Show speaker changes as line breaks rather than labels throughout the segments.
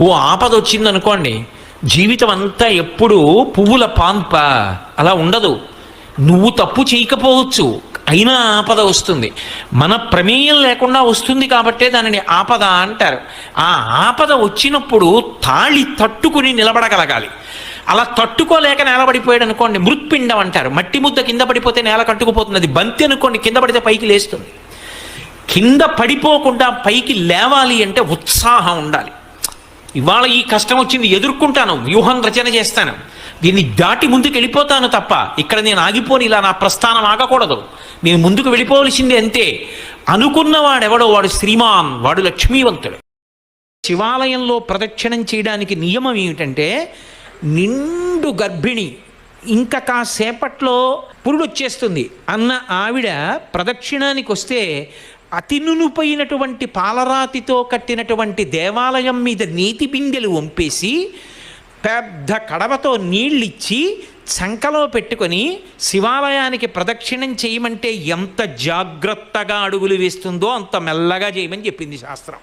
ఓ ఆపద వచ్చిందనుకోండి, జీవితం అంతా ఎప్పుడు పువ్వుల పాన్ప అలా ఉండదు. నువ్వు తప్పు చేయకపోవచ్చు, అయినా ఆపద వస్తుంది. మన ప్రమేయం లేకుండా వస్తుంది కాబట్టే దానిని ఆపద అంటారు. ఆ ఆపద వచ్చినప్పుడు తాళి తట్టుకుని నిలబడగలగాలి. అలా తట్టుకోలేక నేలబడిపోయాడు అనుకోండి, మృత్పిండం అంటారు. మట్టి ముద్ద కింద పడిపోతే నేల కట్టుకుపోతుంది. అది బంతి అనుకోండి, కింద పడితే పైకి లేస్తుంది. కింద పడిపోకుండా పైకి లేవాలి అంటే ఉత్సాహం ఉండాలి. ఇవాళ ఈ కష్టం వచ్చింది, ఎదుర్కొంటాను, వ్యూహం రచన చేస్తాను, దీన్ని దాటి ముందుకు వెళ్ళిపోతాను తప్ప ఇక్కడ నేను ఆగిపోని, ఇలా నా ప్రస్థానం ఆగకూడదు, నేను ముందుకు వెళ్ళిపోవలసింది అంతే అనుకున్నవాడెవడో వాడు శ్రీమాన్, వాడు లక్ష్మీవంతుడు. శివాలయంలో ప్రదక్షిణం చేయడానికి నియమం ఏమిటంటే, నిండు గర్భిణి ఇంకా కాసేపట్లో పురుడు వచ్చేస్తుంది అన్న ఆవిడ ప్రదక్షిణానికి వస్తే అతి నునుపైనటువంటి పాలరాతితో కట్టినటువంటి దేవాలయం మీద నీటి బిందెలు వంపేసి పెద్ద కడవతో నీళ్ళిచ్చి చంకలో పెట్టుకొని శివాలయానికి ప్రదక్షిణం చేయమంటే ఎంత జాగ్రత్తగా అడుగులు వేస్తుందో అంత మెల్లగా చేయమని చెప్పింది శాస్త్రం.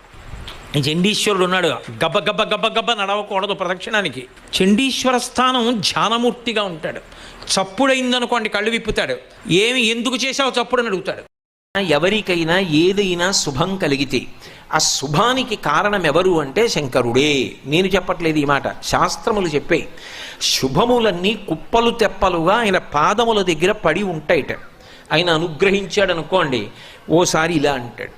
చండీశ్వరుడు ఉన్నాడు, గబ్బ గబ్బ గబ్బ గబ్బ నడవకూడదు ప్రదక్షిణానికి. చండీశ్వర స్థానం ధ్యానమూర్తిగా ఉంటాడు. చప్పుడైందనుకోండి కళ్ళు విప్పుతాడు, ఏమి ఎందుకు చేశావు చప్పుడని అడుగుతాడు. ఎవరికైనా ఏదైనా శుభం కలిగితే ఆ శుభానికి కారణం ఎవరు అంటే శంకరుడే. నేను చెప్పట్లేదు ఈ మాట, శాస్త్రములు చెప్పే. శుభములన్నీ కుప్పలు తెప్పలుగా ఆయన పాదముల దగ్గర పడి ఉంటాయిట. ఆయన అనుగ్రహించాడు అనుకోండి, ఓసారి ఇలా అంటాడు,